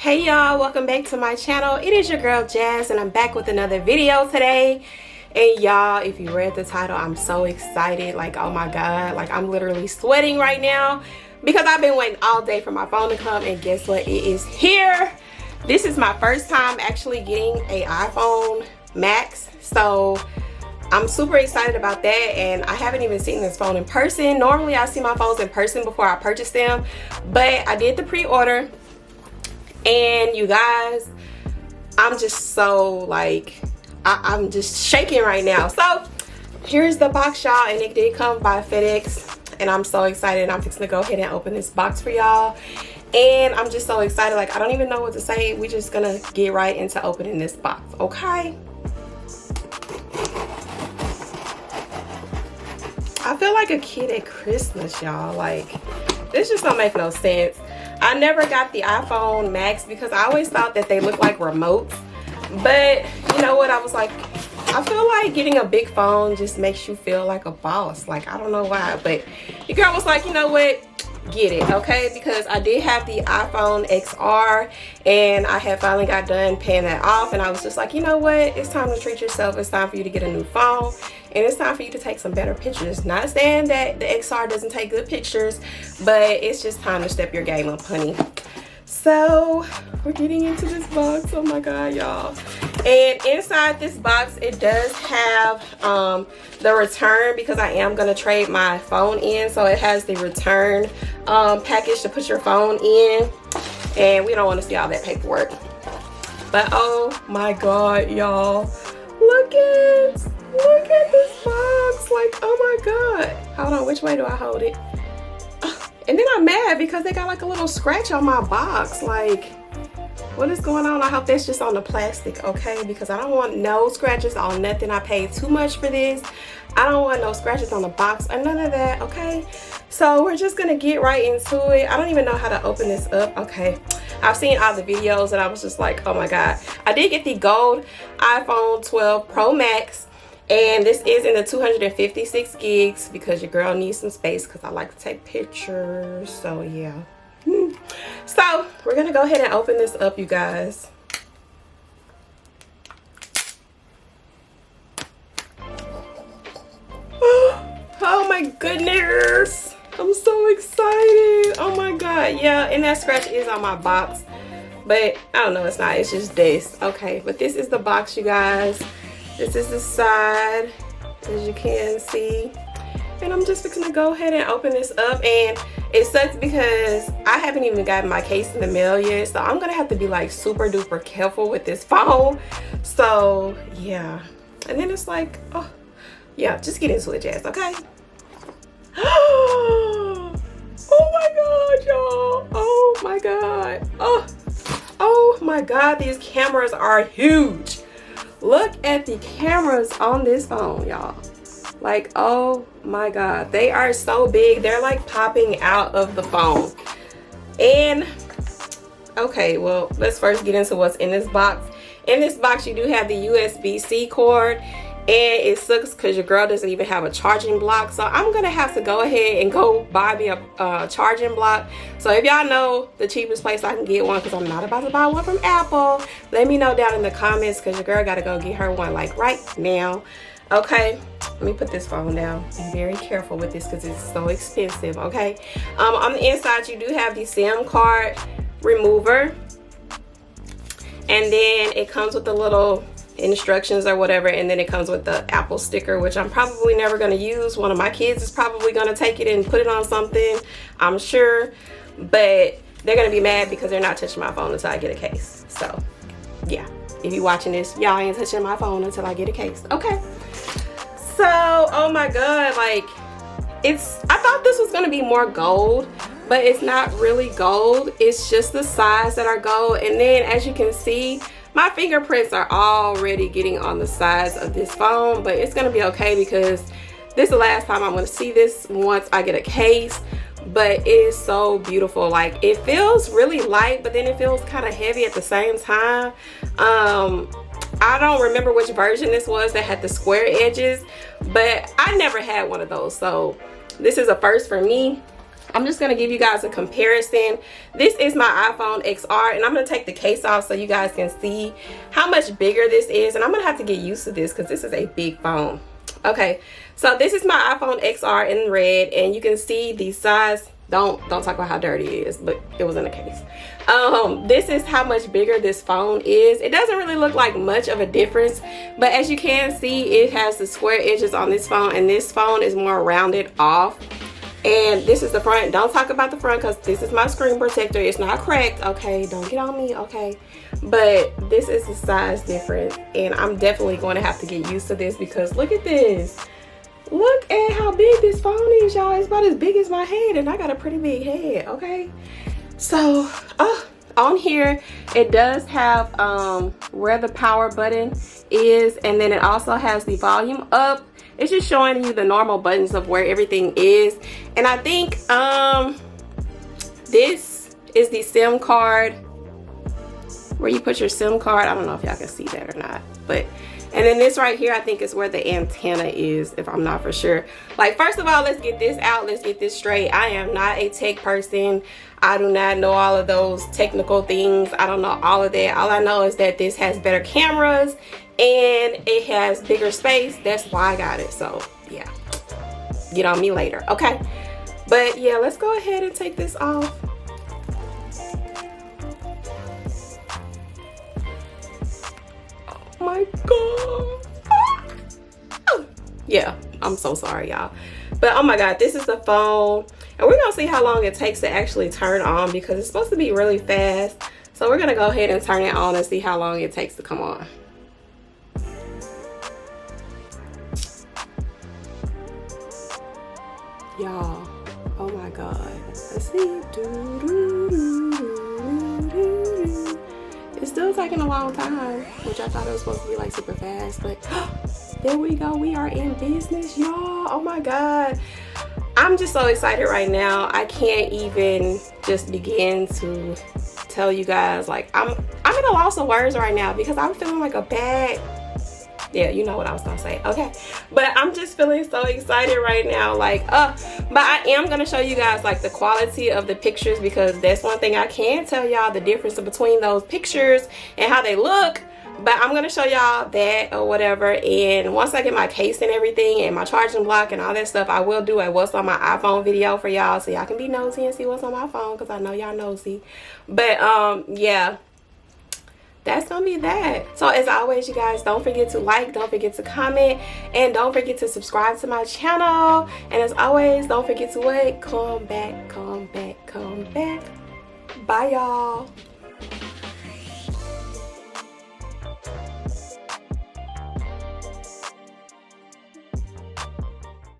Hey y'all, welcome back to my channel. It is your girl Jazz and I'm back with another video today. And y'all, if you read the title, I'm so excited. Like, oh my god, like I'm literally sweating right now because I've been waiting all day for my phone to come, and guess what, it is here. This is my first time actually getting an iPhone Max, so I'm super excited about that. And I haven't even seen this phone in person. Normally I see my phones in person before I purchase them, but I did the pre-order. And you guys, I'm just so like, I'm just shaking right now. So here's the box, y'all, and it did come by FedEx, and I'm so excited. I'm fixing to go ahead and open this box for y'all, and I'm just so excited. Like, I don't even know what to say. We're just gonna get right into opening this box, okay? I feel like a kid at Christmas, y'all. Like, this just don't make no sense. I never got the iPhone Max because I always thought that they looked like remotes. But you know what? I was like, I feel like getting a big phone just makes you feel like a boss. Like, I don't know why. But your girl was like, you know what? Get it, okay? Because I did have the iPhone XR and I had finally got done paying that off. And I was just like, you know what? It's time to treat yourself. It's time for you to get a new phone. And it's time for you to take some better pictures. Not saying that the XR doesn't take good pictures, but it's just time to step your game up, honey. So we're getting into this box. Oh my god, y'all. And inside this box, it does have the return, because I am going to trade my phone in. So it has the return package to put your phone in. And we don't want to see all that paperwork. But oh my god, y'all. Look at this box. Like, oh my god. Hold on, which way do I hold it? And then I'm mad because they got like a little scratch on my box. Like, what is going on? I hope that's just on the plastic, okay? Because I don't want no scratches on nothing. I paid too much for this. I don't want no scratches on the box or none of that, okay? So we're just gonna get right into it. I don't even know how to open this up. Okay, I've seen all the videos and I was just like, oh my god. I did get the gold iPhone 12 Pro Max, and this is in the 256 gigs because your girl needs some space because I like to take pictures. So yeah. So we're gonna go ahead and open this up, you guys. Oh my goodness, I'm so excited. Oh my god, yeah. And that scratch is on my box, but I don't know, it's not, it's just this. Okay, but this is the box, you guys. This is the side, as you can see. And I'm just fixing to go ahead and open this up. And it sucks because I haven't even gotten my case in the mail yet, so I'm gonna have to be like super duper careful with this phone. So yeah. And then it's like, oh yeah, just get into it, Jazz, okay? Oh my god, y'all. Oh my god. Oh my god, these cameras are huge. Look at the cameras on this phone, y'all. Like, oh my god, they are so big. They're like popping out of the phone. And okay, well, let's first get into what's in this box. In this box, you do have the USB-C cord, and it sucks because your girl doesn't even have a charging block. So I'm gonna have to go ahead and go buy me a charging block. So if y'all know the cheapest place I can get one, because I'm not about to buy one from Apple, let me know down in the comments, because your girl gotta go get her one like right now. Okay, let me put this phone down. Be very careful with this because it's so expensive, okay? On the inside, you do have the SIM card remover. And then it comes with the little instructions or whatever, and then it comes with the Apple sticker, which I'm probably never going to use. One of my kids is probably going to take it and put it on something, I'm sure. But they're going to be mad because they're not touching my phone until I get a case. So, yeah. If you're watching this, y'all ain't touching my phone until I get a case. Okay. So, oh my god, like, I thought this was gonna be more gold, but it's not really gold. It's just the sides that are gold. And then as you can see, my fingerprints are already getting on the sides of this phone, but it's gonna be okay because this is the last time I'm gonna see this once I get a case. But it is so beautiful. Like, it feels really light, but then it feels kind of heavy at the same time. I don't remember which version this was that had the square edges, but I never had one of those, so this is a first for me. I'm just going to give you guys a comparison. This is my iPhone XR, and I'm going to take the case off so you guys can see how much bigger this is. And I'm going to have to get used to this because this is a big phone. Okay, so this is my iPhone XR in red, and you can see the size. Don't talk about how dirty it is, but it was in the case. This is how much bigger this phone is. It doesn't really look like much of a difference, but as you can see, it has the square edges on this phone, and this phone is more rounded off. And this is the front. Don't talk about the front because this is my screen protector. It's not cracked, okay? Don't get on me, okay? But this is the size difference, and I'm definitely going to have to get used to this because look at this. Look at how big this phone is, y'all. It's about as big as my head, and I got a pretty big head, okay? So, on here, it does have where the power button is, and then it also has the volume up. It's just showing you the normal buttons of where everything is. And I think this is the SIM card, where you put your SIM card. I don't know if y'all can see that or not, but and then this right here, I think is where the antenna is, if I'm not for sure. Like, first of all, let's get this out. Let's get this straight. I am not a tech person. I do not know all of those technical things. I don't know all of that. All I know is that this has better cameras and it has bigger space. That's why I got it. So yeah, get on me later, okay? But yeah, let's go ahead and take this off. Oh my god. Yeah, I'm so sorry, y'all. But oh my god, this is the phone, and we're gonna see how long it takes to actually turn on because it's supposed to be really fast. So we're gonna go ahead and turn it on and see how long it takes to come on. Y'all, oh my god, let's see. It's still taking a long time, which I thought it was supposed to be like super fast, but there we go. We are in business, y'all. Oh my god, I'm just so excited right now. I can't even just begin to tell you guys. Like, I'm at a loss of words right now because I'm feeling like a bad, yeah, you know what I was gonna say, okay? But I'm just feeling so excited right now, like, but I am gonna show you guys like the quality of the pictures because that's one thing I can tell y'all, the difference between those pictures and how they look. But I'm gonna show y'all that or whatever, and once I get my case and everything and my charging block and all that stuff, I will do a what's on my iPhone video for y'all so y'all can be nosy and see what's on my phone because I know y'all nosy. But yeah, that's gonna be that. So as always, you guys, don't forget to like, don't forget to comment, and don't forget to subscribe to my channel. And as always, don't forget to wait, come back. Bye, y'all.